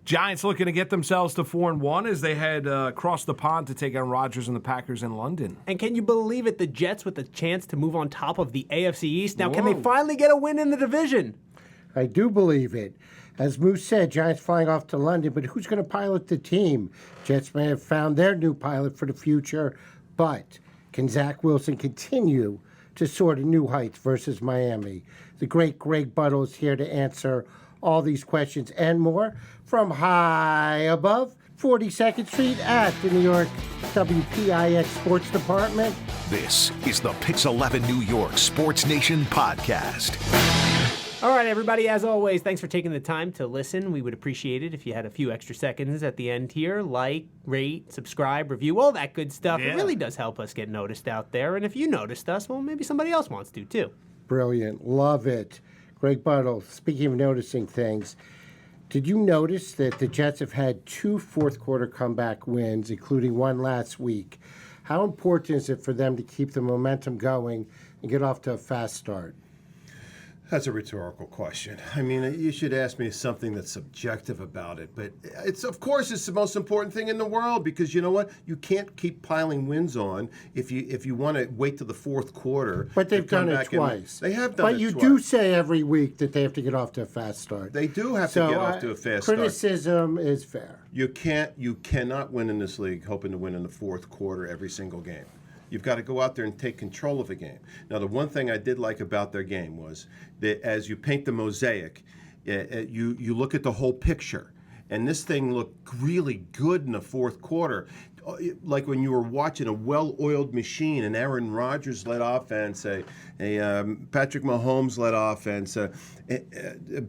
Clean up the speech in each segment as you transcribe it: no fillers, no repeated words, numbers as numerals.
Giants looking to get themselves to 4-1 as they head across the pond to take on Rodgers and the Packers in London. And can you believe it? The Jets with the chance to move on top of the AFC East. Now, can they finally get a win in the division? I do believe it. As Moose said, Giants flying off to London, but who's going to pilot the team? Jets may have found their new pilot for the future, but can Zach Wilson continue to soar to new heights versus Miami? The great Greg Buttle is here to answer all these questions and more from high above 42nd Street at the New York WPIX Sports Department. This is the Pix 11 New York Sports Nation podcast. All right, everybody, as always, thanks for taking the time to listen. We would appreciate it if you had a few extra seconds at the end here. Like, rate, subscribe, review, all that good stuff. Yeah. It really does help us get noticed out there. And if you noticed us, well, maybe somebody else wants to, too. Brilliant. Love it. Greg Buttle, speaking of noticing things, did you notice that the Jets have had 2 fourth-quarter comeback wins, including one last week? How important is it for them to keep the momentum going and get off to a fast start? That's a rhetorical question. I mean, you should ask me something that's subjective about it. But of course, it's the most important thing in the world because you know what? You can't keep piling wins on if you want to wait till the fourth quarter. But they've done it twice. They have done it twice. But you do say every week that they have to get off to a fast start. They do have to get off to a fast start. Criticism is fair. You cannot win in this league hoping to win in the fourth quarter every single game. You've got to go out there and take control of a game. Now, the one thing I did like about their game was that as you paint the mosaic, you look at the whole picture. And this thing looked really good in the fourth quarter. Like when you were watching a well-oiled machine, an Aaron Rodgers-led offense, a Patrick Mahomes-led offense,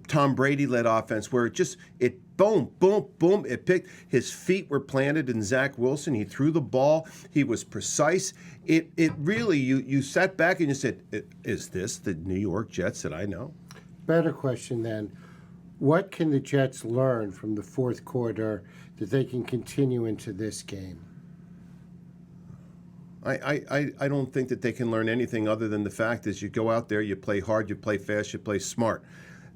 Tom Brady-led offense, where it boom, boom, boom. It picked. His feet were planted in Zach Wilson. He threw the ball. He was precise. It really, you sat back and you said, is this the New York Jets that I know? Better question then. What can the Jets learn from the fourth quarter that they can continue into this game? I don't think that they can learn anything other than the fact is you go out there, you play hard, you play fast, you play smart.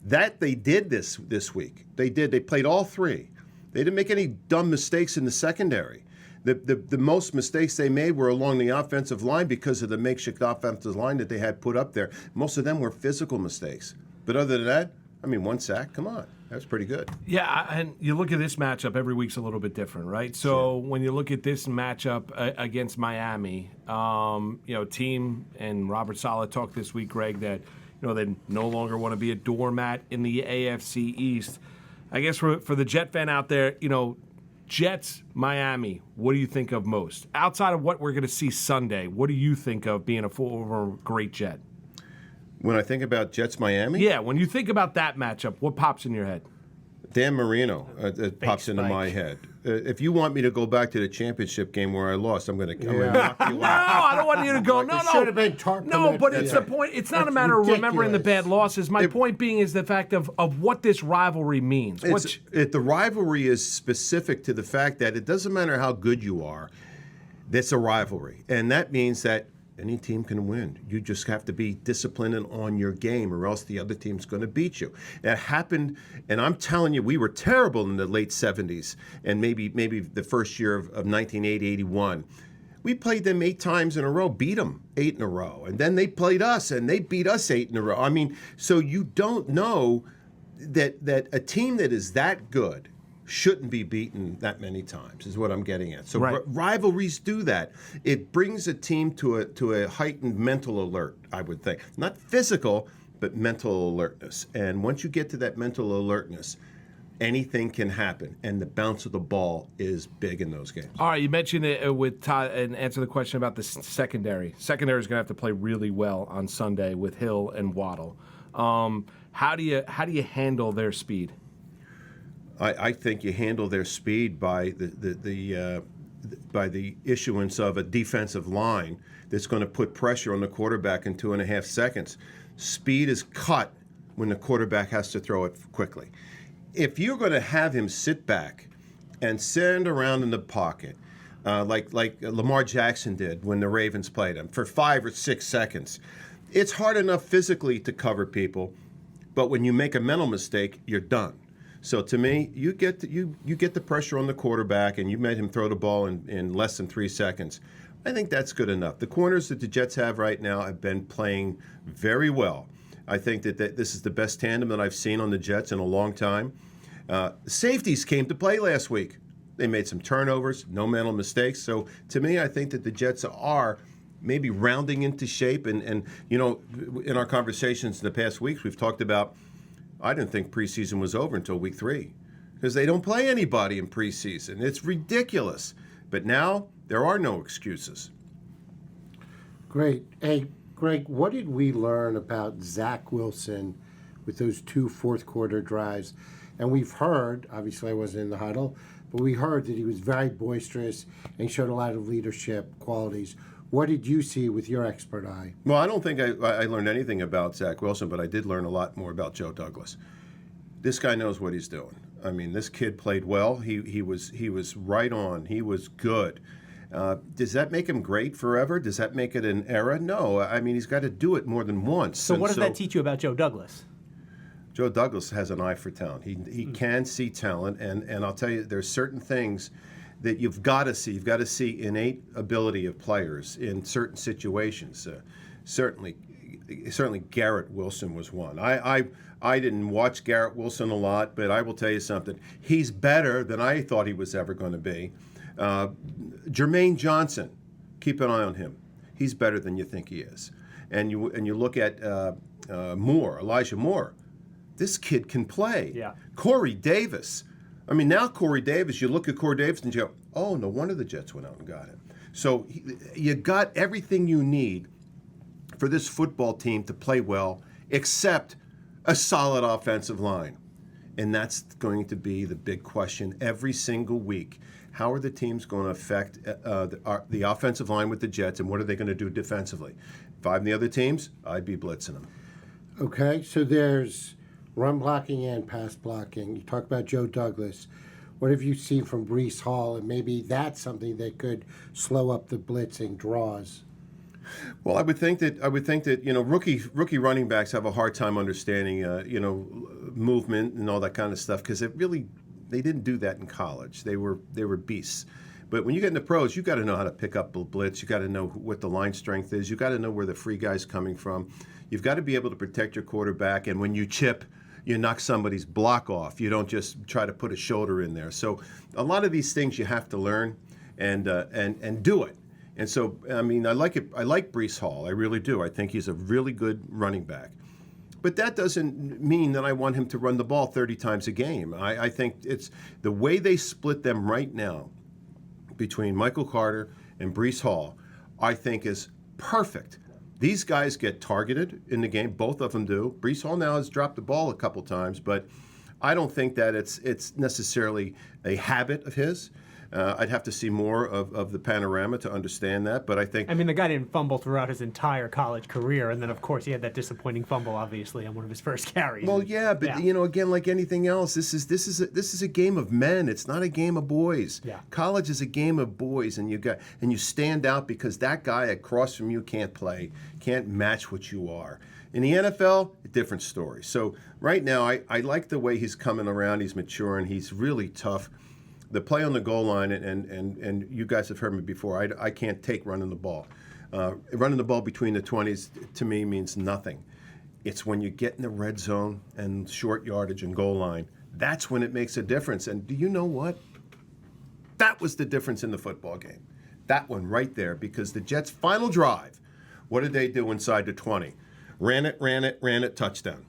That they did this week. They did. They played all three. They didn't make any dumb mistakes in the secondary. The most mistakes they made were along the offensive line because of the makeshift offensive line that they had put up there. Most of them were physical mistakes. But other than that, I mean, 1 sack, come on. That's pretty good. Yeah, and you look at this matchup, every week's a little bit different, right? So when you look at this matchup against Miami, team, and Robert Saleh talked this week, Greg, that they no longer want to be a doormat in the AFC East. I guess for the Jet fan out there, Jets, Miami, what do you think of most? Outside of what we're going to see Sunday, what do you think of being a former great Jet? When I think about Jets Miami? Yeah, when you think about that matchup, what pops in your head? Dan Marino pops into my head. If you want me to go back to the championship game where I lost, I'm going to knock you out. No, I don't want you to go. No. Should have been Tarp. No, but it's the point. It's not a matter of remembering the bad losses. My point being is the fact of what this rivalry means. The rivalry is specific to the fact that it doesn't matter how good you are. That's a rivalry. And that means that any team can win. You just have to be disciplined and on your game, or else the other team's going to beat you. That happened, and I'm telling you, we were terrible in the late 70s and maybe the first year of 1980-81. We played them 8 times in a row, beat them 8 in a row, and then they played us, and they beat us 8 in a row. I mean, so you don't know that a team that is that good shouldn't be beaten that many times, is what I'm getting at. So rivalries do that. It brings a team to a heightened mental alert, I would think. Not physical, but mental alertness. And once you get to that mental alertness, anything can happen, and the bounce of the ball is big in those games. All right, you mentioned it with Todd and answer the question about the secondary. Secondary is going to have to play really well on Sunday with Hill and Waddle. How do you handle their speed? I think you handle their speed by the issuance of a defensive line that's going to put pressure on the quarterback in 2.5 seconds. Speed is cut when the quarterback has to throw it quickly. If you're going to have him sit back and stand around in the pocket, like Lamar Jackson did when the Ravens played him, for 5 or 6 seconds, it's hard enough physically to cover people, but when you make a mental mistake, you're done. So to me, you get the pressure on the quarterback, and you made him throw the ball in less than 3 seconds. I think that's good enough. The corners that the Jets have right now have been playing very well. I think that this is the best tandem that I've seen on the Jets in a long time. Safeties came to play last week. They made some turnovers, no mental mistakes. So to me, I think that the Jets are maybe rounding into shape. And in our conversations in the past weeks, we've talked about, I didn't think preseason was over until week 3 because they don't play anybody in preseason. It's ridiculous. But now there are no excuses. Great. Hey, Greg, what did we learn about Zach Wilson with those 2 fourth-quarter drives? And we've heard, obviously I wasn't in the huddle, but we heard that he was very boisterous and showed a lot of leadership qualities. What did you see with your expert eye? Well, I don't think I learned anything about Zach Wilson, but I did learn a lot more about Joe Douglas. This guy knows what he's doing. I mean, this kid played well. He was right on. He was good. Does that make him great forever? Does that make it an era? No. I mean, he's got to do it more than once. So what does that teach you about Joe Douglas? Joe Douglas has an eye for talent. He can see talent, and I'll tell you, there's certain things that you've got to see. You've got to see innate ability of players in certain situations. Certainly Garrett Wilson was one. I didn't watch Garrett Wilson a lot, but I will tell you something. He's better than I thought he was ever going to be. Jermaine Johnson, keep an eye on him. He's better than you think he is. And you look at Elijah Moore. This kid can play. Yeah. Corey Davis. I mean, now Corey Davis, you look at Corey Davis and you go, oh, no wonder the Jets went out and got him. So you got everything you need for this football team to play well, except a solid offensive line. And that's going to be the big question every single week. How are the teams going to affect the offensive line with the Jets, and what are they going to do defensively? If I'm the other teams, I'd be blitzing them. Okay, so there's run blocking and pass blocking. You talk about Joe Douglas. What have you seen from Breece Hall, and maybe that's something that could slow up the blitzing draws? Well, I would think that rookie running backs have a hard time understanding movement and all that kind of stuff because they didn't do that in college. They were beasts. But when you get in the pros, you got to know how to pick up a blitz. You got to know what the line strength is. You got to know where the free guy's coming from. You've got to be able to protect your quarterback. And when you chip, you knock somebody's block off. You don't just try to put a shoulder in there. So a lot of these things you have to learn and do it. And so, I mean, I like it. I like Breece Hall. I really do. I think he's a really good running back. But that doesn't mean that I want him to run the ball 30 times a game. I think it's the way they split them right now between Michael Carter and Breece Hall, I think is perfect. These guys get targeted in the game. Both of them do. Breece Hall now has dropped the ball a couple times, but I don't think that it's necessarily a habit of his. I'd have to see more of the panorama to understand that, but I think... I mean, the guy didn't fumble throughout his entire college career, and then, of course, he had that disappointing fumble, obviously, on one of his first carries. Well, yeah, but, again, like anything else, this is a game of men. It's not a game of boys. Yeah. College is a game of boys, and you stand out because that guy across from you can't play, can't match what you are. In the NFL, a different story. So right now, I like the way he's coming around. He's maturing. He's really tough. The play on the goal line, and you guys have heard me before, I can't take running the ball. Running the ball between the 20s, to me, means nothing. It's when you get in the red zone and short yardage and goal line, that's when it makes a difference. And do you know what? That was the difference in the football game. That one right there, because the Jets' final drive, what did they do inside the 20? Ran it, touchdown.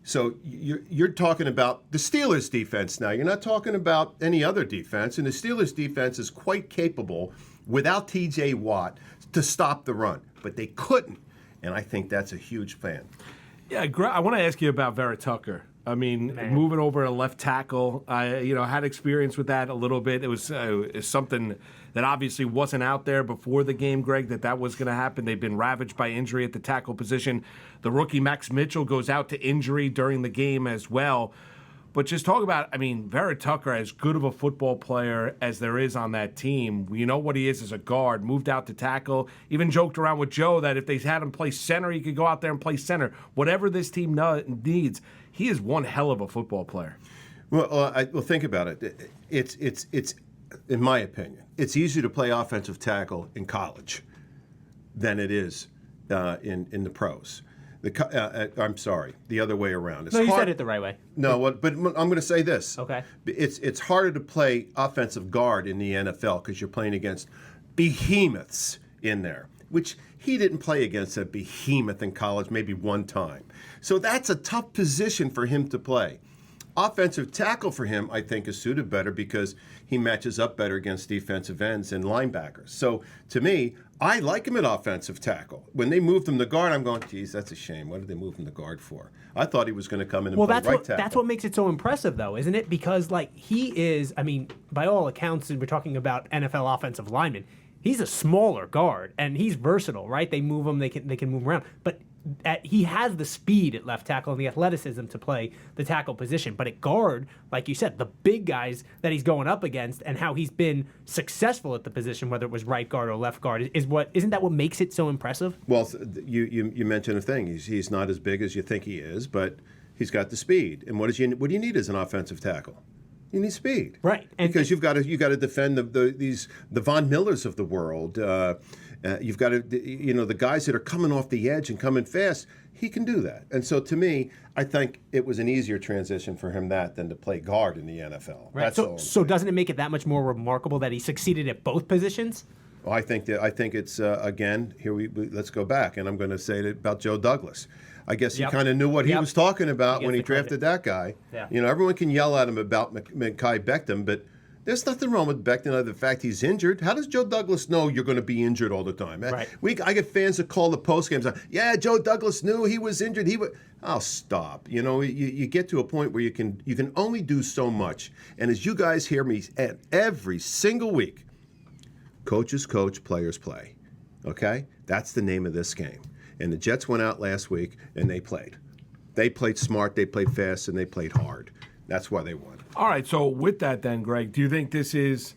So you're talking about the Steelers' defense now. You're not talking about any other defense. And the Steelers' defense is quite capable, without T.J. Watt, to stop the run. But they couldn't. And I think that's a huge fan. Yeah, I want to ask you about Vera Tucker. I mean, moving over a left tackle, I had experience with that a little bit. It was something that obviously wasn't out there before the game, Greg, that was going to happen. They've been ravaged by injury at the tackle position. The rookie Max Mitchell goes out to injury during the game as well. But just talk about, I mean, Vera Tucker, as good of a football player as there is on that team. You know what he is as a guard, moved out to tackle, even joked around with Joe that if they had him play center, he could go out there and play center. Whatever this team needs, he is one hell of a football player. Well, think about it. It's in my opinion, it's easier to play offensive tackle in college than it is in the pros. I'm sorry, the other way around. It's No, you hard, said it the right way. No, but I'm going to say this. Okay. It's harder to play offensive guard in the NFL because you're playing against behemoths in there, which he didn't play against a behemoth in college maybe one time. So that's a tough position for him to play. Offensive tackle for him, I think, is suited better because he matches up better against defensive ends and linebackers. So, to me, I like him at offensive tackle. When they moved him to guard, I'm going, geez, that's a shame. What did they move him to guard for? I thought he was going to come in and play right tackle. That's what makes it so impressive, though, isn't it? Because, he is, by all accounts, and we're talking about NFL offensive linemen, he's a smaller guard, and he's versatile, right? They move him, they can move around. But he has the speed at left tackle and the athleticism to play the tackle position. But at guard, like you said, the big guys that he's going up against and how he's been successful at the position, whether it was right guard or left guard, isn't that what makes it so impressive? Well, you mentioned a thing. He's not as big as you think he is, but he's got the speed. And what do you need as an offensive tackle? You need speed, right? Because you've got to defend the Von Millers of the world. You've got to, the guys that are coming off the edge and coming fast. He can do that, and so to me, I think it was an easier transition for him than to play guard in the NFL. Right. So doesn't it make it that much more remarkable that he succeeded at both positions? Well, I think it's again here. Let's go back, and I'm going to say it about Joe Douglas. I guess he kind of knew what he was talking about when he drafted that guy. Yeah. Everyone can yell at him about Mekhi Becton, but there's nothing wrong with Becton other than the fact he's injured. How does Joe Douglas know you're going to be injured all the time? Right. I get fans that call the post games. Yeah, Joe Douglas knew he was injured. Oh, stop. You get to a point where you can only do so much. And as you guys hear me every single week, coaches coach, players play. Okay? That's the name of this game. And the Jets went out last week, and they played. They played smart, they played fast, and they played hard. That's why they won. All right, so with that then, Greg, do you think this is,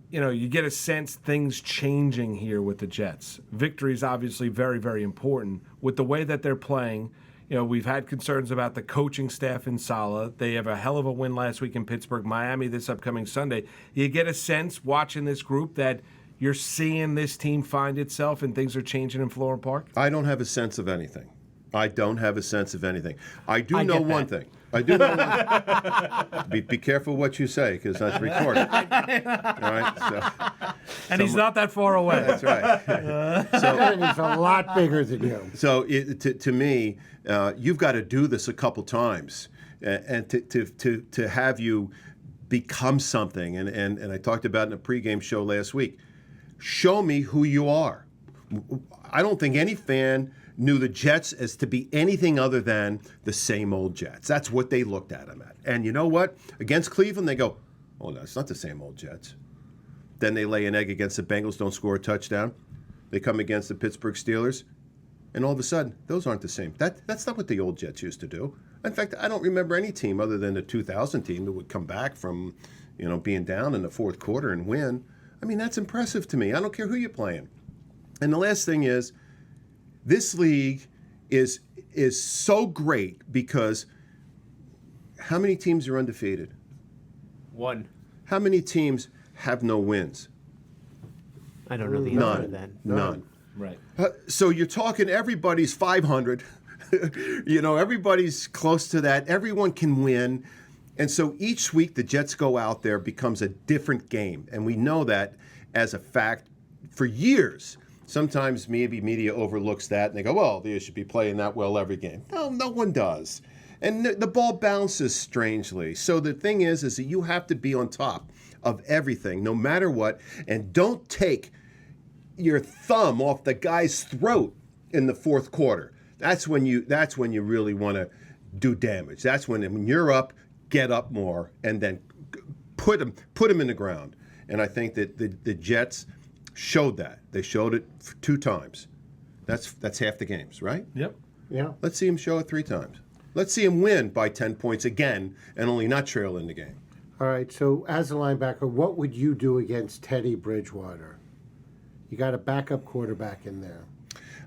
you get a sense things changing here with the Jets? Victory is obviously very, very important. With the way that they're playing, we've had concerns about the coaching staff in Saleh. They have a hell of a win last week in Pittsburgh, Miami this upcoming Sunday. You get a sense watching this group that you're seeing this team find itself and things are changing in Florham Park? I don't have a sense of anything. I do know one thing. I do know one thing. Be careful what you say because that's recorded. All right? And he's not that far away. That's right. And he's a lot bigger than you. So to me, you've got to do this a couple times and to have you become something. And I talked about in a pregame show last week. Show me who you are. I don't think any fan knew the Jets as to be anything other than the same old Jets. That's what they looked at them at. And you know what? Against Cleveland, they go, oh, no, it's not the same old Jets. Then they lay an egg against the Bengals, don't score a touchdown. They come against the Pittsburgh Steelers, and all of a sudden, those aren't the same. That's not what the old Jets used to do. In fact, I don't remember any team other than the 2000 team that would come back from, being down in the fourth quarter and win. I mean, that's impressive to me. I don't care who you're playing. And the last thing is, this league is so great because how many teams are undefeated? One. How many teams have no wins? I don't know the answer to that. None. Right. So you're talking everybody's 500. Everybody's close to that. Everyone can win. And so each week the Jets go out there becomes a different game. And we know that as a fact for years. Sometimes maybe media overlooks that and they go, well, they should be playing that well every game. No one does. And the ball bounces strangely. So the thing is that you have to be on top of everything, no matter what, and don't take your thumb off the guy's throat in the fourth quarter. That's when you really want to do damage. That's when you're up, get up more, and then put them in the ground. And I think that the Jets showed that. They showed it 2 times. That's half the games, right? Yep. Yeah. Let's see him show it 3 times. Let's see him win by 10 points again and only not trail in the game. All right, so as a linebacker, what would you do against Teddy Bridgewater? You got a backup quarterback in there.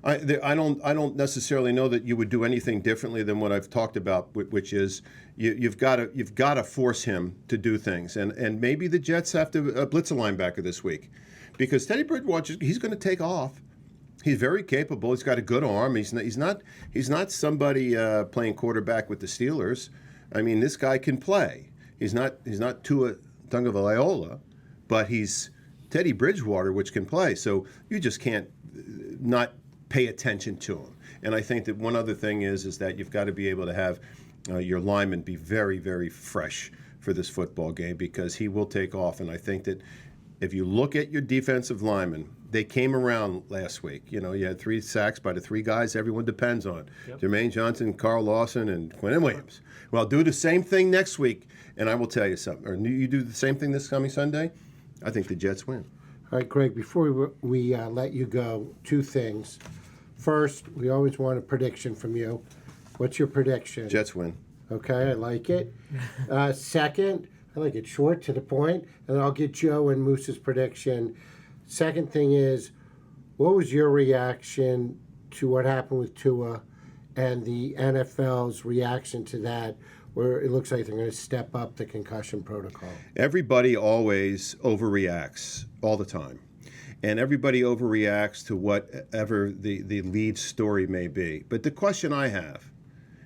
I don't necessarily know that you would do anything differently than what I've talked about, which is you've got to force him to do things, and maybe the Jets have to blitz a linebacker this week, because Teddy Bridgewater, he's going to take off. He's very capable. He's got a good arm. He's not somebody playing quarterback with the Steelers. I mean, this guy can play. He's not Tua Tagovailoa, but he's Teddy Bridgewater, which can play. So you just can't not pay attention to him. And I think that one other thing is that you've got to be able to have your lineman be very, very fresh for this football game, because he will take off. And I think that if you look at your defensive linemen, they came around last week. You had 3 sacks by the 3 guys everyone depends on. Yep. Jermaine Johnson, Carl Lawson, and Quinnen Williams. Well, do the same thing next week, and I will tell you something. Or you do the same thing this coming Sunday, I think the Jets win. All right, Greg, before we let you go, 2 things. First, we always want a prediction from you. What's your prediction? Jets win. Okay, I like it. Second, I like it short, to the point, and I'll get Joe and Moose's prediction. Second thing is, what was your reaction to what happened with Tua and the NFL's reaction to that, where it looks like they're going to step up the concussion protocol? Everybody always overreacts all the time. And everybody overreacts to whatever the lead story may be. But the question I have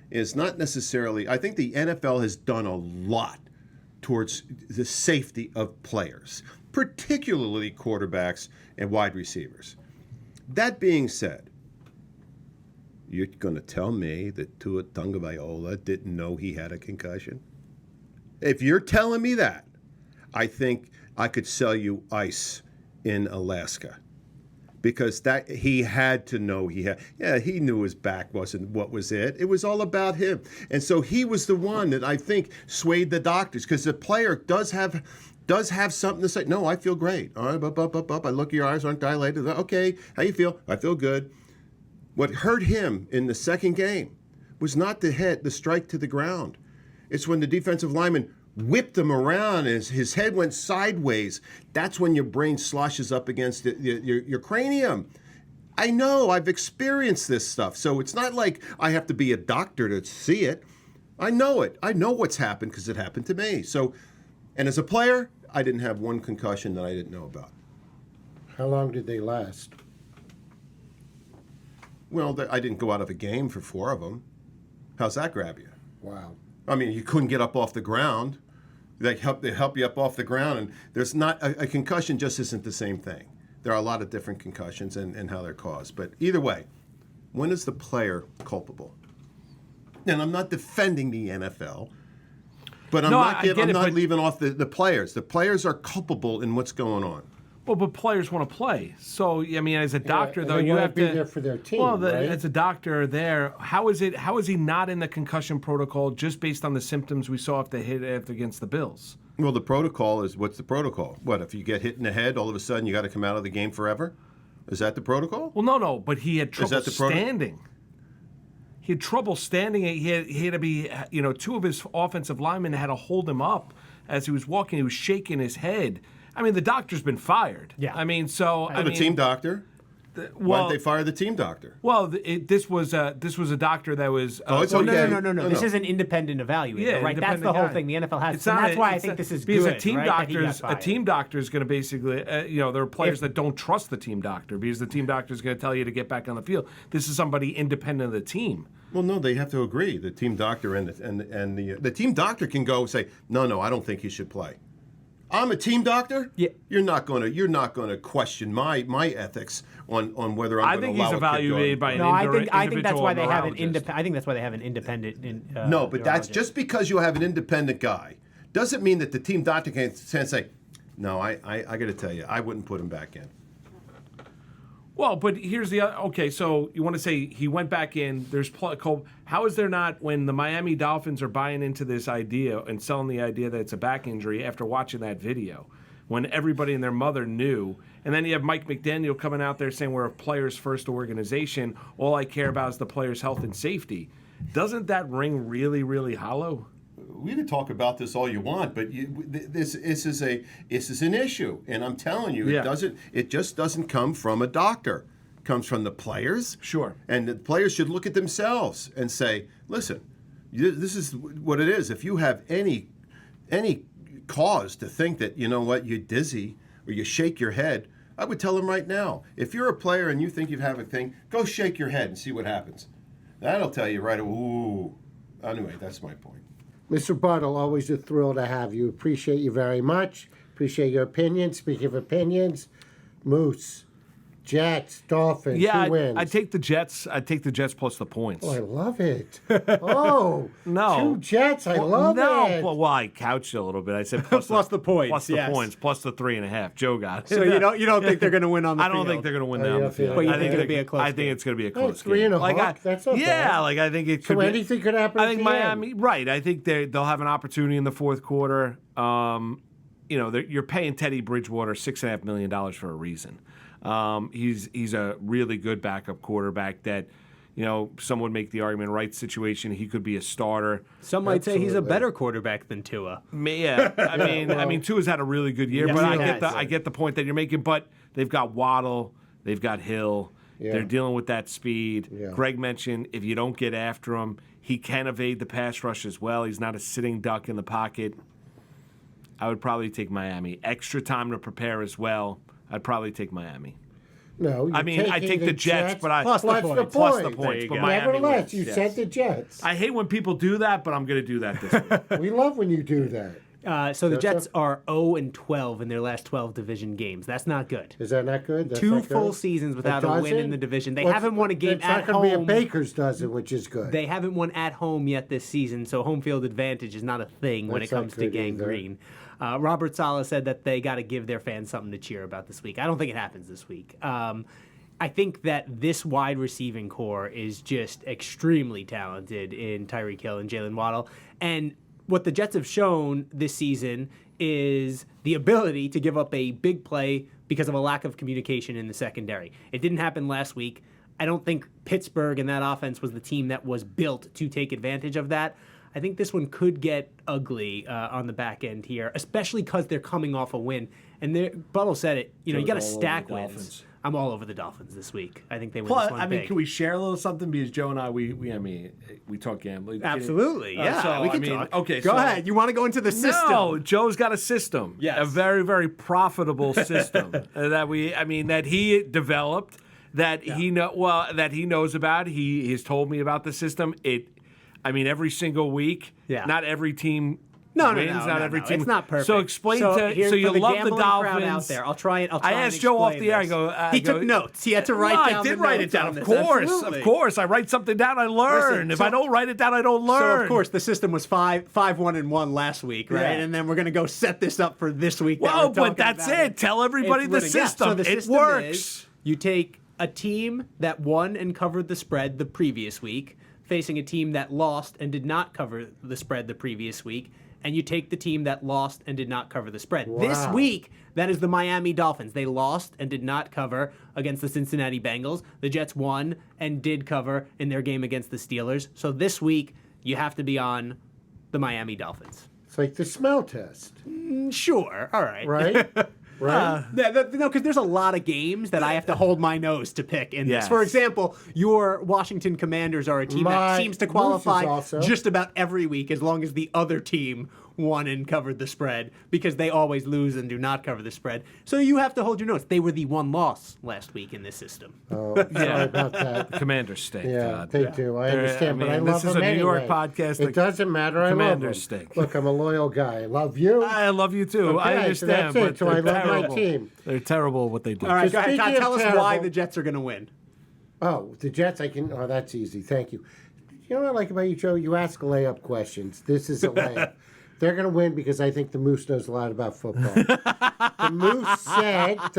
is not necessarily, I think the NFL has done a lot towards the safety of players, particularly quarterbacks and wide receivers. That being said, you're going to tell me that Tua Tagovailoa didn't know he had a concussion? If you're telling me that, I think I could sell you ice in Alaska, because that he had to know he had. Yeah, he knew his back wasn't what was it. It was all about him, and so he was the one that I think swayed the doctors, because the player does have something to say. No, I feel great. All right, up. I look, your eyes aren't dilated. Okay, how you feel? I feel good. What hurt him in the second game was not the strike to the ground. It's when the defensive lineman whipped him around and his head went sideways. That's when your brain sloshes up against your cranium. I know, I've experienced this stuff. So it's not like I have to be a doctor to see it. I know it. I know what's happened because it happened to me. So, and as a player, I didn't have one concussion that I didn't know about. How long did they last? Well, I didn't go out of a game for 4 of them. How's that grab you? Wow. I mean, you couldn't get up off the ground. They help you up off the ground, and there's not a concussion just isn't the same thing. There are a lot of different concussions and how they're caused. But either way, when is the player culpable? And I'm not defending the NFL, but I'm not leaving off the players. The players are culpable in what's going on. Well, but players want to play. So, I mean, as a doctor, though, you have to be to there for their team. Well, right? as a doctor, there, how is he not in the concussion protocol just based on the symptoms we saw after against the Bills? Well, the protocol is, what's the protocol? What, if you get hit in the head, all of a sudden you got to come out of the game forever? Is that the protocol? Well, no, but he had trouble standing. He had trouble standing. He had to be, 2 of his offensive linemen had to hold him up as he was walking. He was shaking his head. I mean, the doctor's been fired. Yeah. I mean, so the team doctor. Why did they fire the team doctor? Well, this was a doctor that was. It's okay. No. This is an independent evaluator, Yeah, right? That's the whole thing. The NFL has. That's why I think this is because good. A team doctor is going to basically, there are players that don't trust the team doctor because the team doctor is going to tell you to get back on the field. This is somebody independent of the team. Well, no, they have to agree. The team doctor and the team doctor can go say, no, I don't think he should play. I'm a team doctor. Yeah. You're not going to question my ethics on whether I'm going to allow. I think he's evaluated by an I think that's why they have an independent. I think that's why they have an independent. No, but that's just because you have an independent guy doesn't mean that the team doctor can say, no, I got to tell you, I wouldn't put him back in. Well, but here's the other. Okay, so you want to say he went back in. How is there not, when the Miami Dolphins are buying into this idea and selling the idea that it's a back injury after watching that video, when everybody and their mother knew, and then you have Mike McDaniel coming out there saying we're a players' first organization. All I care about is the players' health and safety. Doesn't that ring really, really hollow? We can talk about this all you want, but this is an issue, and I'm telling you, it just doesn't come from a doctor. comes from the players. Sure. And the players should look at themselves and say, listen, this is what it is. If you have any cause to think that, you know what, you're dizzy or you shake your head, I would tell them right now, if you're a player and you think you have a thing, go shake your head and see what happens. That'll tell you right away. Ooh. Anyway, that's my point. Mr. Buttle, always a thrill to have you. Appreciate you very much. Appreciate your opinions. Speaking of opinions, Moose, Jets, Dolphins, Yeah, who wins? I take the Jets. I take the Jets plus the points. Oh, I love it. Oh, No. 2 Jets. I love it. Well, I couched it a little bit. I said plus, Plus the points, plus the yes. points, plus the 3.5. Joe got it. So you don't think they're going to win on the I field? don't think they're going to win Oh, down you the don't feel field. like But I you think think it'll be a close I think game? it's going to be a Oh, close it's 3 game. and a Hawk. That's not yeah, bad. like I think it could So be. anything could happen. I at think the Miami, end. right? I think they'll have an opportunity in the fourth quarter. You're paying Teddy Bridgewater $6.5 million for a reason. He's a really good backup quarterback that, some would make the argument, right situation, he could be a starter. Some might say he's a Absolutely. better quarterback than Tua. Yeah, I mean, Tua's had a really good year, Yes, but he has. I get the point that you're making. But they've got Waddle, they've got Hill, Yeah. they're dealing with that speed. Yeah. Greg mentioned if you don't get after him, he can evade the pass rush as well. He's not a sitting duck in the pocket. I would probably take Miami. Extra time to prepare as well. I'd probably take Miami. No, you're I mean, I taking take the Jets, but I Plus the plus points. plus the points. points. There you But go. Miami Nevertheless, wins. you Yes. said the Jets. I hate when people do that, but I'm going to do that this week. We love when you do that. So the Joseph? Jets are 0-12 in their last 12 division games. That's not good. Is that not good? That's 2 not full good? seasons without a win in dozen? the division. They What's- haven't won a game it's at not going to be home. a Baker's dozen, which is good. They haven't won at home yet this season, so home field advantage is not a thing when it That's not comes to good Gang either. Green. Robert Saleh said that they got to give their fans something to cheer about this week. I don't think it happens this week. I think that this wide receiving core is just extremely talented in Tyreek Hill and Jalen Waddle. And what the Jets have shown this season is the ability to give up a big play because of a lack of communication in the secondary. It didn't happen last week. I don't think Pittsburgh and that offense was the team that was built to take advantage of that. I think this one could get ugly on the back end here, especially because they're coming off a win. And Buttle said it, you got to all over stack the wins. Dolphins. I'm all over the Dolphins this week. I think they win Plus, this one big. can we share a little something? Because Joe and I, we talk gambling. Absolutely, yeah. So, we can I mean, talk. Okay, go so- ahead. You want to go into the system? No, Joe's got a system. Yes. A very, very profitable system that he developed, that he knows about. He has told me about the system. Every single week. Yeah. Not every team. No, wins, no, not every team. It's not perfect. So explain so to here, so you for the love the gambling crowd Dolphins out there. I'll try I and asked Joe off explain the air. I this. go. He took notes. He had to write down. I did the write it notes down. on Of this. course, Absolutely. of course. I write something down. I learn. Listen, If so- I don't write it down, I don't learn. So of course the system was 5-1-1 last week, right? Yeah. And then we're going to go set this up for this week. Well, but that's it. Tell everybody the system. So the It system works. is you take a team that won and covered the spread the previous week, facing a team that lost and did not cover the spread the previous week, and you take the team that lost and did not cover the spread. This Wow. week, that is the Miami Dolphins. They lost and did not cover against the Cincinnati Bengals. The Jets won and did cover in their game against the Steelers. So this week, you have to be on the Miami Dolphins. It's like the smell test, Sure. All right. right? Right? No, because there's a lot of games that I have to hold my nose to pick in Yes. this. For example, your Washington Commanders are a team My that seems to Moose is qualify also. just about every week as long as the other team won and covered the spread because they always lose and do not cover the spread. So you have to hold your nose. They were the one loss last week in this system. Oh, sorry about that. Commanders stink. Yeah, God. they do. I They're- understand, but I this love is them a New York anyway. podcast. It doesn't matter. I love them. Commanders stink. Look, I'm a loyal guy. I love you. I love you too. I Okay, so understand, that's it. but So I they're love my terrible. team. They're terrible at what they do. All right, So go ahead. Todd, speaking tell of us why terrible- the Jets are going to win. Oh, the Jets, Oh, that's easy. Thank you. You know what I like about you, Joe? You ask layup questions. This is a layup. They're going to win because I think the Moose knows a lot about football. The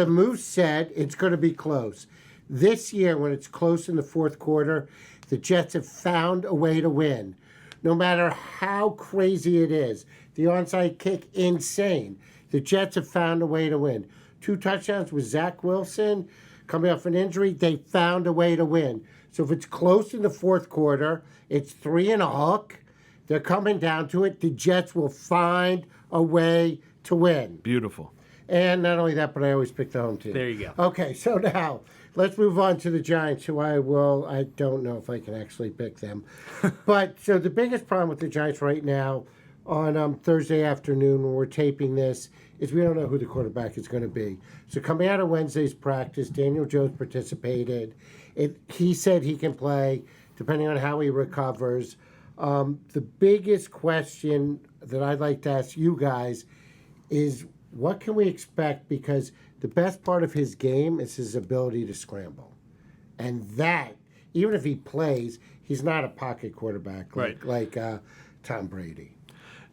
Moose said it's going to be close. This year, when it's close in the fourth quarter, the Jets have found a way to win. No matter how crazy it is. The onside kick, insane. The Jets have found a way to win. 2 touchdowns with Zach Wilson coming off an injury. They found a way to win. So if it's close in the fourth quarter, it's 3 and a hook. They're coming down to it. The Jets will find a way to win. Beautiful. And not only that, but I always pick the home team. There you go. Okay, so now let's move on to the Giants, who I don't know if I can actually pick them. But so the biggest problem with the Giants right now on Thursday afternoon when we're taping this is we don't know who the quarterback is going to be. So coming out of Wednesday's practice, Daniel Jones participated. He said he can play depending on how he recovers. The biggest question that I'd like to ask you guys is what can we expect? Because the best part of his game is his ability to scramble. And that, even if he plays, he's not a pocket quarterback like Tom Brady.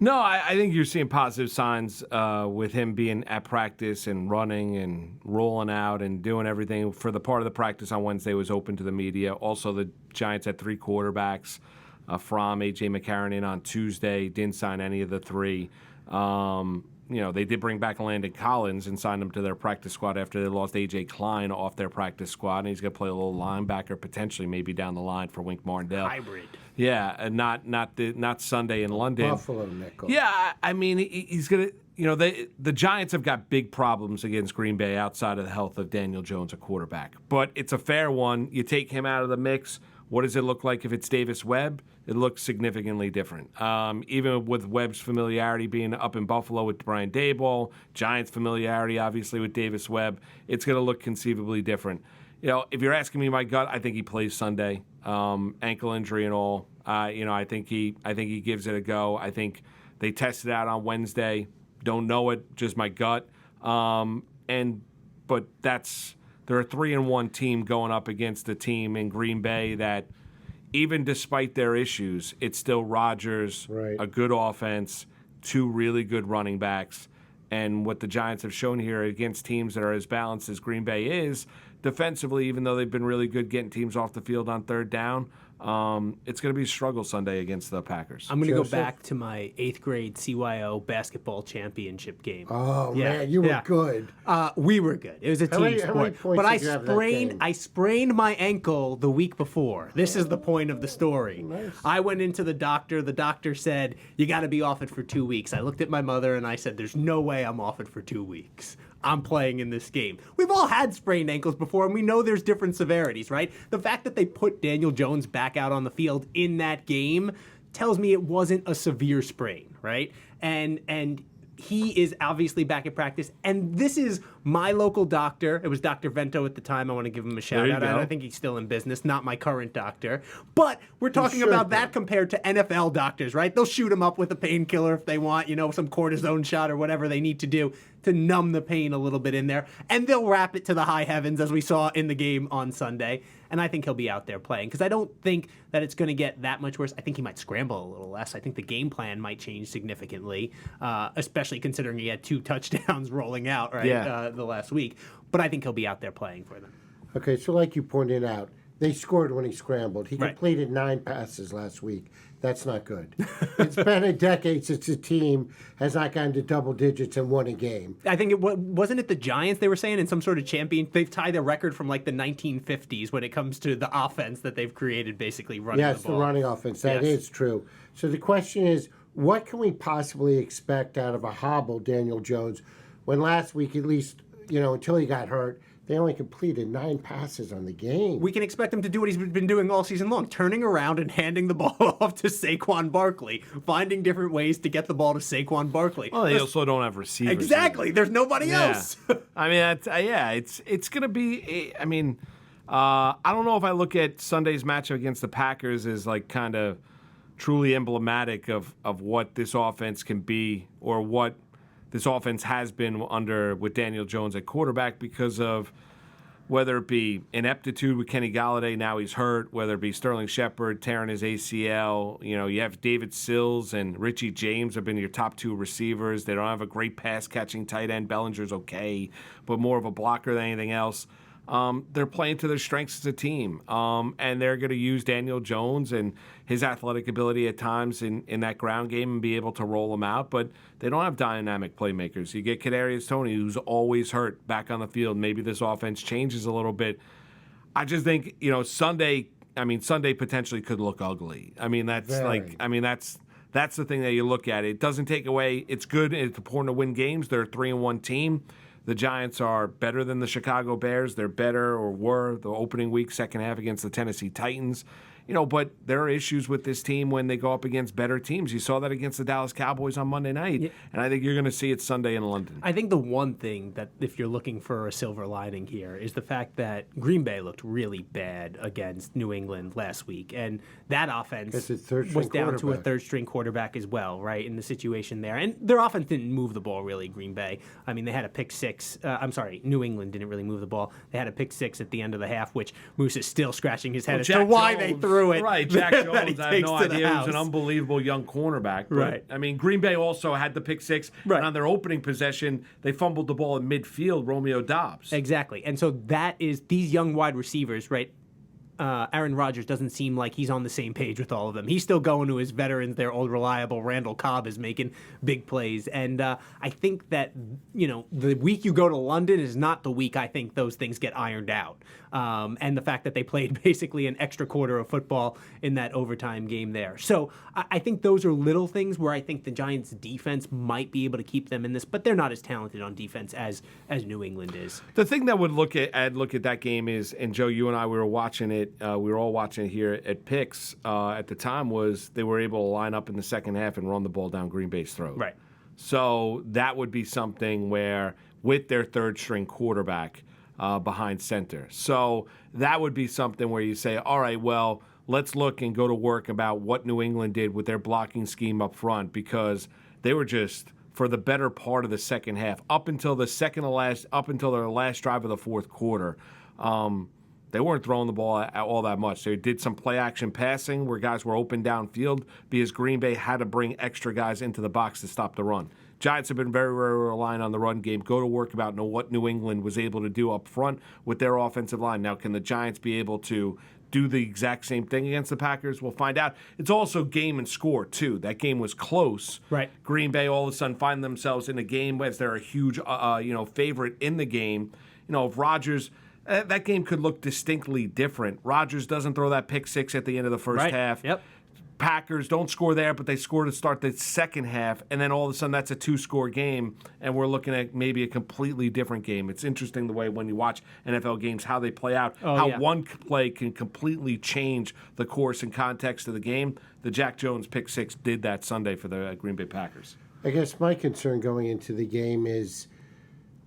No, I think you're seeing positive signs with him being at practice and running and rolling out and doing everything. For the part of the practice on Wednesday was open to the media. Also, the Giants had 3 quarterbacks from A.J. McCarron in on Tuesday. Didn't sign any of the 3. They did bring back Landon Collins and signed him to their practice squad after they lost A.J. Klein off their practice squad. And he's going to play a little linebacker potentially maybe down the line for Wink Martindale. Hybrid. Yeah, and not Sunday in London. Buffalo nickel. Yeah, I mean, he's going to, the Giants have got big problems against Green Bay outside of the health of Daniel Jones, a quarterback. But it's a fair one. You take him out of the mix. What does it look like if it's Davis Webb? It looks significantly different. Even with Webb's familiarity being up in Buffalo with Brian Daboll, Giants' familiarity obviously with Davis Webb, it's going to look conceivably different. If you're asking me my gut, I think he plays Sunday, ankle injury and all. I think he gives it a go. I think they tested out on Wednesday. Don't know it, just my gut. But they're a 3-1 team going up against a team in Green Bay that, even despite their issues, it's still Rodgers, right, a good offense, 2 really good running backs. And what the Giants have shown here against teams that are as balanced as Green Bay is, defensively, even though they've been really good getting teams off the field on third down, it's going to be a struggle Sunday against the Packers. I'm going to go back to my 8th grade CYO basketball championship game. Oh, man, you were good. We were good. It was a team sport. But I sprained my ankle the week before. This is the point of the story. Nice. I went into the doctor. The doctor said, you got to be off it for 2 weeks. I looked at my mother and I said, there's no way I'm off it for 2 weeks. I'm playing in this game. We've all had sprained ankles before, and we know there's different severities, right? The fact that they put Daniel Jones back out on the field in that game tells me it wasn't a severe sprain, right? And he is obviously back at practice. And this is my local doctor. It was Dr. Vento at the time. I want to give him a shout out. I think he's still in business, not my current doctor. But we're talking about that compared to NFL doctors, right? They'll shoot him up with a painkiller if they want, some cortisone shot or whatever they need to do to numb the pain a little bit in there. And they'll wrap it to the high heavens, as we saw in the game on Sunday. And I think he'll be out there playing because I don't think that it's going to get that much worse. I think he might scramble a little less. I think the game plan might change significantly, especially considering he had 2 touchdowns rolling out the last week. But I think he'll be out there playing for them. Okay, so like you pointed out, they scored when he scrambled. He completed 9 passes last week. That's not good. It's been a decade since the team has not gotten to double digits and won a game. I think wasn't it the Giants they were saying in some sort of champion? They've tied a record from like the 1950s when it comes to the offense that they've created, basically running the ball. Yes, the running offense. That is true. So the question is, what can we possibly expect out of a hobble Daniel Jones when last week, at least, until he got hurt, they only completed 9 passes on the game. We can expect him to do what he's been doing all season long, turning around and handing the ball off to Saquon Barkley, finding different ways to get the ball to Saquon Barkley. Well, they also don't have receivers. Exactly. Either. There's nobody else. I mean, it's going to be, I don't know if I look at Sunday's matchup against the Packers as like kind of truly emblematic of what this offense can be or what this offense has been with Daniel Jones at quarterback because of whether it be ineptitude with Kenny Golladay, now he's hurt, whether it be Sterling Shepard tearing his ACL. You have David Sills and Richie James have been your top 2 receivers. They don't have a great pass-catching tight end. Bellinger's okay, but more of a blocker than anything else. They're playing to their strengths as a team, and they're going to use Daniel Jones and his athletic ability at times in that ground game and be able to roll them out, but they don't have dynamic playmakers. You get Kadarius Toney, who's always hurt, back on the field. Maybe this offense changes a little bit. I just think, Sunday potentially could look ugly. I mean, that's that's the thing that you look at. It doesn't take away. It's good. It's important to win games. They're a 3-1 team. The Giants are better than the Chicago Bears. They're better, or were, the opening week, second half against the Tennessee Titans. But there are issues with this team when they go up against better teams. You saw that against the Dallas Cowboys on Monday night, and I think you're going to see it Sunday in London. I think the one thing that, if you're looking for a silver lining here, is the fact that Green Bay looked really bad against New England last week, and that offense was down to a third-string quarterback as well, right, in the situation there. And their offense didn't move the ball, really, Green Bay. I mean, they had a pick six. New England didn't really move the ball. They had a pick six at the end of the half, which Moose is still scratching his head as to why they threw it. Right, Jack Jones, I have no idea. He was an unbelievable young cornerback. But, right. I mean, Green Bay also had the pick six, and on their opening possession, they fumbled the ball in midfield, Romeo Doubs. Exactly. And so that is these young wide receivers, right? Aaron Rodgers doesn't seem like he's on the same page with all of them. He's still going to his veterans. Their old reliable Randall Cobb is making big plays. And I think that, the week you go to London is not the week I think those things get ironed out. And the fact that they played basically an extra quarter of football in that overtime game there. So I think those are little things where I think the Giants' defense might be able to keep them in this, but they're not as talented on defense as New England is. The thing that would look at that game is, and Joe, you and I, we were watching it. We were all watching it here at Picks at the time. Was they were able to line up in the second half and run the ball down Green Bay's throat. Right. So that would be something where, with their third-string quarterback behind center. So that would be something where you say, all right, well, let's look and go to work about what New England did with their blocking scheme up front, because they were just, for the better part of the second half, up until their last drive of the fourth quarter, they weren't throwing the ball all that much. They did some play-action passing where guys were open downfield because Green Bay had to bring extra guys into the box to stop the run. Giants have been very, very reliant on the run game. Go to work about what New England was able to do up front with their offensive line. Now, can the Giants be able to do the exact same thing against the Packers? We'll find out. It's also game and score, too. That game was close. Right. Green Bay all of a sudden find themselves in a game as they're a huge favorite in the game. If Rodgers... that game could look distinctly different. Rodgers doesn't throw that pick six at the end of the first half. Yep. Packers don't score there, but they score to start the second half, and then all of a sudden that's a two-score game, and we're looking at maybe a completely different game. It's interesting the way when you watch NFL games, how they play out, one play can completely change the course and context of the game. The Jack Jones pick six did that Sunday for the Green Bay Packers. I guess my concern going into the game is,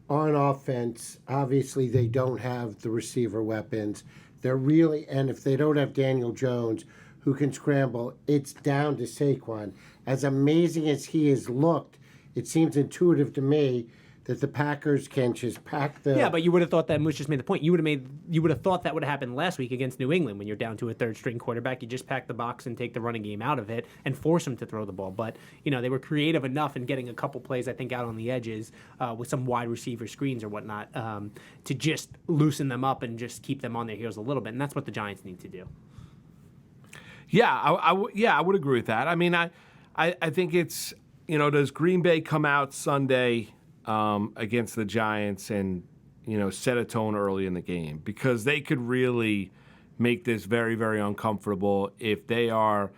on offense, obviously they don't have the receiver weapons. And if they don't have Daniel Jones, who can scramble, it's down to Saquon. As amazing as he has looked, it seems intuitive to me that the Packers can just pack the... Yeah, but you would have thought that, Moose just made the point, you would have thought that would have happened last week against New England when you're down to a third-string quarterback. You just pack the box and take the running game out of it and force them to throw the ball. But, they were creative enough in getting a couple plays, I think, out on the edges with some wide receiver screens or whatnot to just loosen them up and just keep them on their heels a little bit. And that's what the Giants need to do. Yeah, I would agree with that. I mean, I think it's, does Green Bay come out Sunday against the Giants and, set a tone early in the game? Because they could really make this very, very uncomfortable if they are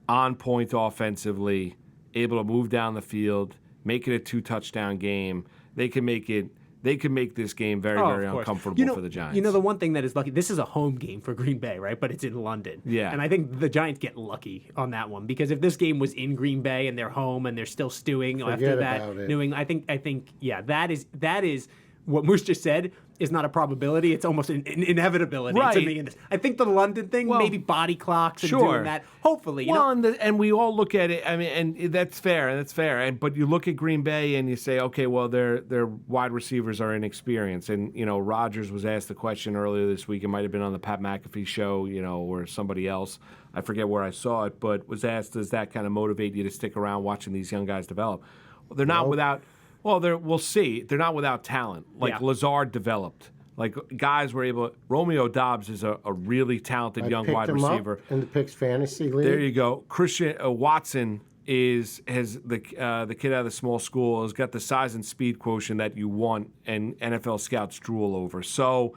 on point offensively, able to move down the field, make it a 2-touchdown game. They can make this game very, very uncomfortable for the Giants. The one thing that is lucky, this is a home game for Green Bay, right? But it's in London. Yeah. And I think the Giants get lucky on that one, because if this game was in Green Bay and they're home and they're still stewing after that, New England, I think, that is what Moose just said is not a probability. It's almost an inevitability to me. I think the London thing, maybe body clocks and doing that. Hopefully, and we all look at it. I mean, and that's fair. But you look at Green Bay and you say, okay, well, their wide receivers are inexperienced. And Rodgers was asked the question earlier this week. It might have been on the Pat McAfee show, or somebody else. I forget where I saw it, but was asked, does that kind of motivate you to stick around watching these young guys develop? Well, they're not without. Well, we'll see. They're not without talent. Lazard developed. Guys were able. Romeo Doubs is a really talented young wide receiver. In the Picks Fantasy League. There you go. Christian Watson has the kid out of the small school has got the size and speed quotient that you want, and NFL scouts drool over. So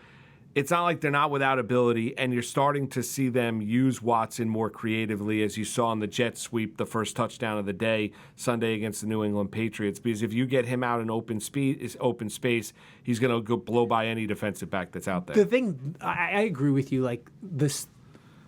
it's not like they're not without ability, and you're starting to see them use Watson more creatively, as you saw in the Jets sweep, the first touchdown of the day Sunday against the New England Patriots. Because if you get him out in open space, he's going to go blow by any defensive back that's out there. The thing, I agree with you. Like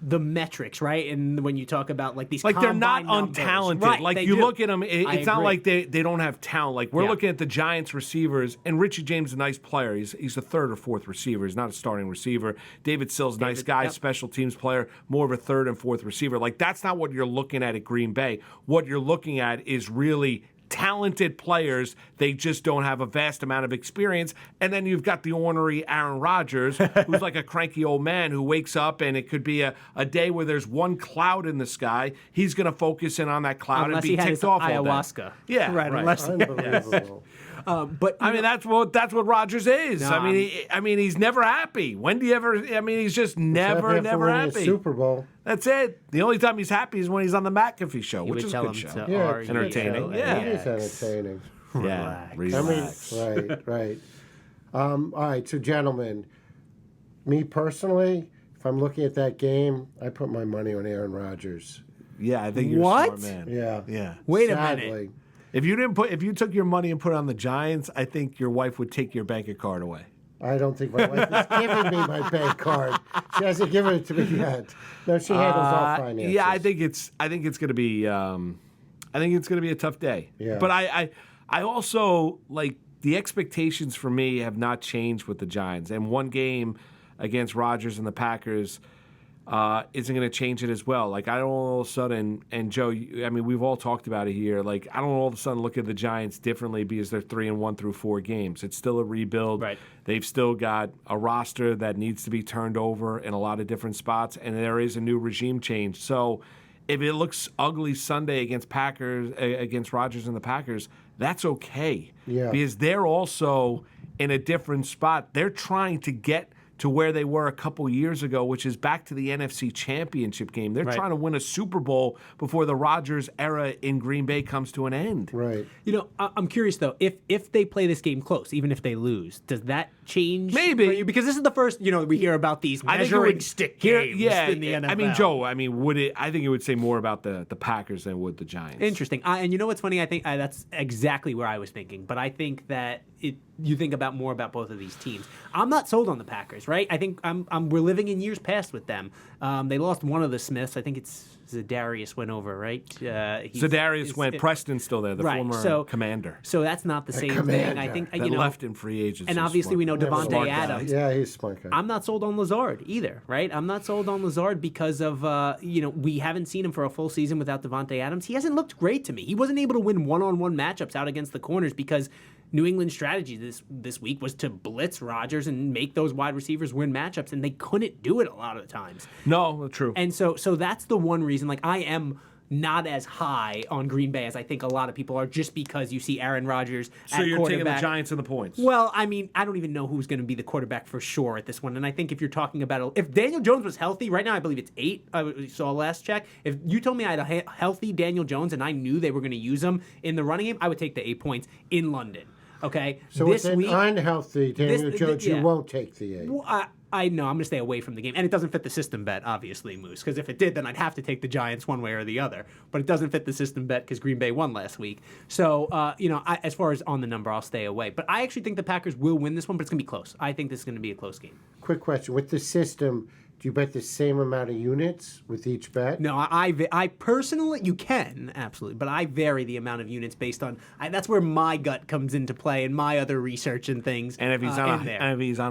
the metrics, right? And when you talk about like these, like they're not numbers, untalented. right, like you look at them, it's not like they don't have talent. Like we're looking at the Giants receivers, and Richie James is a nice player. He's a third or fourth receiver. He's not a starting receiver. David Sill's nice guy, special teams player, more of a third and fourth receiver. Like that's not what you're looking at Green Bay. What you're looking at is really talented players. They just don't have a vast amount of experience. And then you've got the ornery Aaron Rodgers, who's like a cranky old man who wakes up and it could be a day where there's one cloud in the sky. He's going to focus in on that cloud unless and be ticked off ayahuasca. All day. Yeah, right. Unbelievable. But I mean, that's what Rodgers is. No, I mean, he's never happy. When do you ever? I mean, he's just never happy. Super Bowl. That's it. The only time he's happy is when he's on the McAfee show, which is a good show. Entertaining. Yeah. It is entertaining. Yeah, Relax. I mean, right. All right, so gentlemen, me personally, if I'm looking at that game, I put my money on Aaron Rodgers. Yeah, I think you're What? a smart man. Yeah. Yeah. Wait a Sadly. minute. If you took your money and put it on the Giants, I think your wife would take your bank card away. I don't think my wife is giving me my bank card. She hasn't given it to me yet. No, she handles all finances. Yeah, I think it's going to be a tough day. Yeah. But I also like the expectations for me have not changed with the Giants, and one game against Rodgers and the Packers isn't going to change it as well. Like, I don't all of a sudden, and Joe, I mean, we've all talked about it here. Like, I don't all of a sudden look at the Giants differently because they're 3-1 through 4 games. It's still a rebuild. Right. They've still got a roster that needs to be turned over in a lot of different spots, and there is a new regime change. So, if it looks ugly Sunday against Rodgers and the Packers, that's okay. Yeah. Because they're also in a different spot. They're trying to get to where they were a couple years ago, which is back to the NFC Championship game. They're trying to win a Super Bowl before the Rodgers era in Green Bay comes to an end. Right. You know, I'm curious though, if they play this game close, even if they lose, does that change? Maybe. For you? Because this is the first, we hear about these measuring stick games in the NFL. I mean, Joe, would it? I think it would say more about the Packers than would the Giants. Interesting. And you know what's funny? I think that's exactly where I was thinking. But I think that you think more about both of these teams. I'm not sold on the Packers, right? I think we're living in years past with them. They lost one of the Smiths. I think it's Zadarius went over, right? Zadarius went. Preston's still there, the former commander. So that's not the same thing. I think that left in free agency. And obviously we know Devontae Adams. Yeah, he's smart guy. I'm not sold on Lazard either, right? I'm not sold on Lazard because of we haven't seen him for a full season without Devontae Adams. He hasn't looked great to me. He wasn't able to win one-on-one matchups out against the corners because New England's strategy this week was to blitz Rodgers and make those wide receivers win matchups, and they couldn't do it a lot of the times. No, true. And so that's the one reason. Like, I am not as high on Green Bay as I think a lot of people are, just because you see Aaron Rodgers at quarterback. So you're taking the Giants and the points. Well, I mean, I don't even know who's going to be the quarterback for sure at this one. And I think if you're talking about if Daniel Jones was healthy, right now I believe it's 8. I saw last check. If you told me I had a healthy Daniel Jones and I knew they were going to use him in the running game, I would take the 8 points in London. Okay. So this with an week, unhealthy Daniel Jones, you won't take the 8. Well, I know I'm going to stay away from the game, and it doesn't fit the system bet, obviously, Moose. Because if it did, then I'd have to take the Giants one way or the other. But it doesn't fit the system bet because Green Bay won last week. So as far as on the number, I'll stay away. But I actually think the Packers will win this one, but it's going to be close. I think this is going to be a close game. Quick question: with the system, do you bet the same amount of units with each bet? No, I personally, you can, absolutely, but I vary the amount of units based on, that's where my gut comes into play and my other research and things. And if he's on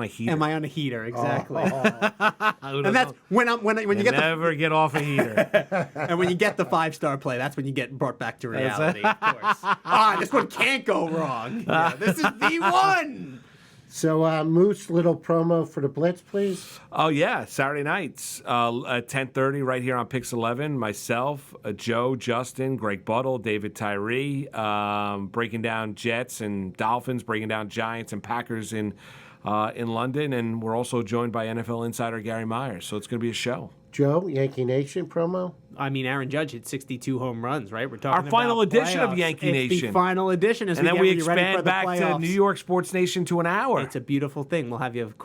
a heater. Am I on a heater? Exactly. And that's when you get never get off a heater. And when you get the 5-star play, that's when you get brought back to reality, of course. This one can't go wrong. Yeah, this is the one. So, Moose, little promo for the Blitz, please. Oh, yeah. Saturday nights at 10:30 right here on Pix 11. Myself, Joe, Justin, Greg Buttle, David Tyree, breaking down Jets and Dolphins, breaking down Giants and Packers in in London, and we're also joined by NFL insider Gary Myers. So it's going to be a show. Joe, Yankee Nation promo? I mean, Aaron Judge hit 62 home runs, right? We're talking Our final about edition of playoffs. Yankee It's Nation. the final edition as And then get we you ready for expand the back playoffs. to New York Sports Nation to an hour. It's a beautiful thing. We'll have you, of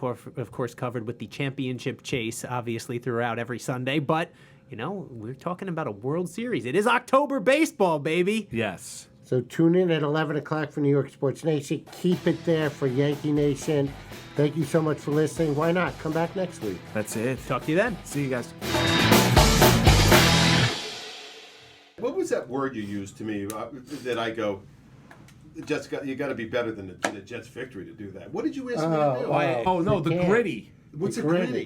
course, covered with the championship chase, obviously, throughout every Sunday. But, we're talking about a World Series. It is October baseball, baby. Yes. So tune in at 11 o'clock for New York Sports Nation. Keep it there for Yankee Nation. Thank you so much for listening. Why not? Come back next week. That's it. Talk to you then. See you guys. What was that word you used to me that I go, you got to be better than the Jets' victory to do that? What did you ask me to do? Oh, no, the can't. gritty. What's The a gritty. gritty?